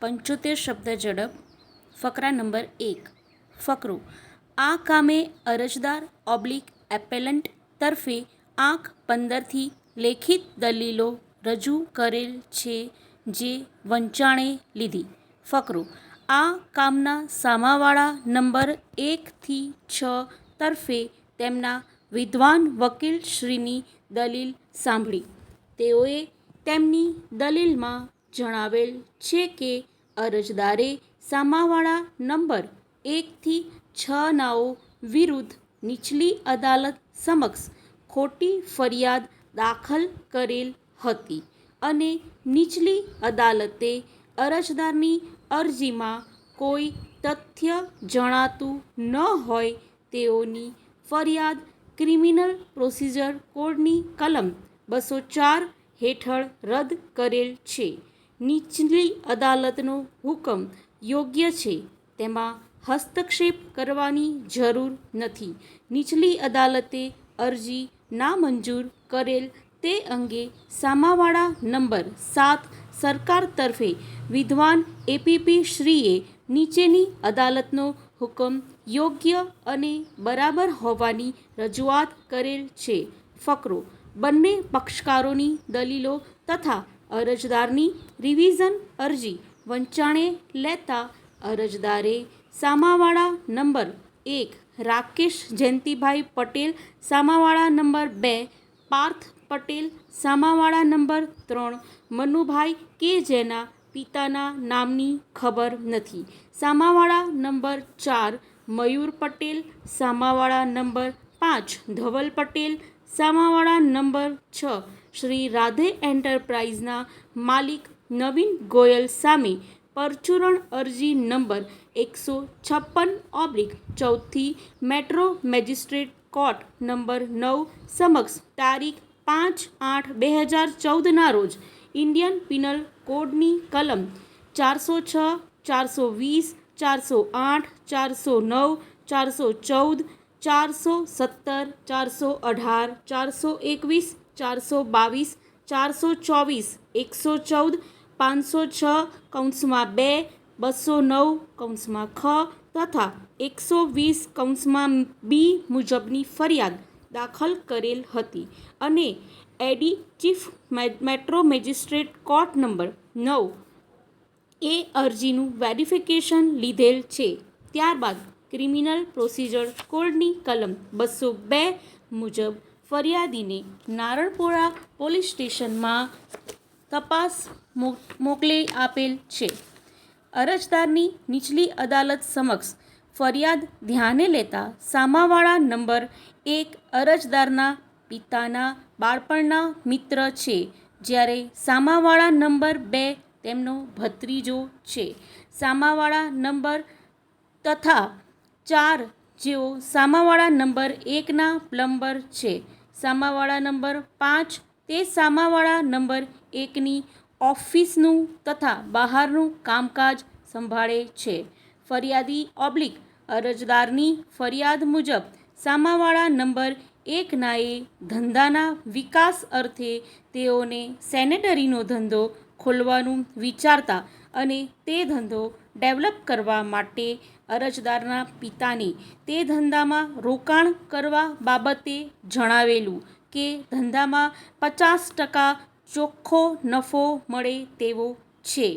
75 શબ્દ ઝડપ. ફકરા નંબર 1. ફકરો: આ કામે અરજદાર એપેલન્ટ તરફે આંક 15થી લેખિત દલીલો રજૂ કરેલ છે જે વંચાણે લીધી. ફકરો: આ કામના સામાવાળા નંબર 1 થી 6 તરફે તેમના વિદ્વાન વકીલશ્રીની દલીલ સાંભળી. તેઓએ તેમની દલીલમાં જણાવેલ છે કે અરજદારે સામાવાળા નંબર 1 થી 6 નાઓ વિરુદ્ધ નીચલી અદાલત સમક્ષ ખોટી ફરિયાદ દાખલ કરેલ હતી અને નીચલી અદાલતે અરજદારની અરજીમાં કોઈ તથ્ય જણાતું ન હોય તેઓની ફરિયાદ ક્રિમિનલ પ્રોસિજર કોડની કલમ 204 હેઠળ રદ કરેલ છે. નીચલી અદાલતનો હુકમ યોગ્ય છે, તેમાં હસ્તક્ષેપ કરવાની જરૂર નથી. નીચલી અદાલતે અરજી નામંજૂર કરેલ તે અંગે સામાવાળા નંબર 7 સરકાર તરફે વિદ્વાન શ્રીએ નીચેની અદાલતનો હુકમ યોગ્ય અને બરાબર હોવાની રજૂઆત કરેલ છે. ફકરો: બંને પક્ષકારોની દલીલો તથા અરજદારની રિવિઝન અરજી વંચાણે લેતા અરજદારે સામાવાળા નંબર 1 રાકેશ જયંતિભાઈ પટેલ, સામાવાળા નંબર 2 પાર્થ પટેલ, સામાવાળા નંબર 3 મનુભાઈ કે જેના પિતાના નામની ખબર નથી, સામાવાળા નંબર 4 મયુર પટેલ, સામાવાળા નંબર 5 ધવલ પટેલ, સામાવાળા નંબર 6 શ્રી રાધે એન્ટરપ્રાઇઝના માલિક નવીન ગોયલ સામે પરચુરણ અરજી number 156/14 metro magistrate court number 9 સમક્ષ તારીખ 5/8/2014 રોજ ઇન્ડિયન પિનલ કોડની કલમ 406, 420, 408, 409, 414, 417, 418, 421, 422, 424, 114, 506(2), 209(ખ) તથા 120(b) મુજબની ફરિયાદ દાખલ કરેલ હતી અને AD chief metro magistrate court number 9 એ અરજીનું વેરિફિકેશન લીધેલ છે. ત્યારબાદ ક્રિમિનલ પ્રોસિજર કોડની કલમ 202 મુજબ ફરિયાદીને નારણપુરા પોલીસ સ્ટેશનમાં તપાસ મોકલી આપેલ છે. અરજદારની નીચલી અદાલત સમક્ષ ફરિયાદ ધ્યાને લેતા સામાવાળા નંબર 1 અરજદારના પિતાના બાળપણના મિત્ર છે, જ્યારે સામાવાળા નંબર 2 તેમનો ભત્રીજો છે. સામાવાળા નંબર તથા 4 જેઓ સામાવાળા નંબર 1ના પ્લમ્બર છે. સામાવાળા નંબર 5 તે સામાવાળા નંબર 1ની ઓફિસનું તથા બહારનું કામકાજ સંભાળે છે. ફરિયાદી અરજદારની ફરિયાદ મુજબ સામાવાળા નંબર 1નાએ ધંધાના વિકાસ અર્થે તેઓને સેનેટરીનો ધંધો ખોલવાનું વિચારતા અને તે ધંધો ડેવલપ કરવા માટે અરજદારના પિતાને તે ધંધામાં રોકાણ કરવા બાબતે જણાવેલું કે ધંધામાં 50% ચોખ્ખો નફો મળે તેવો છે.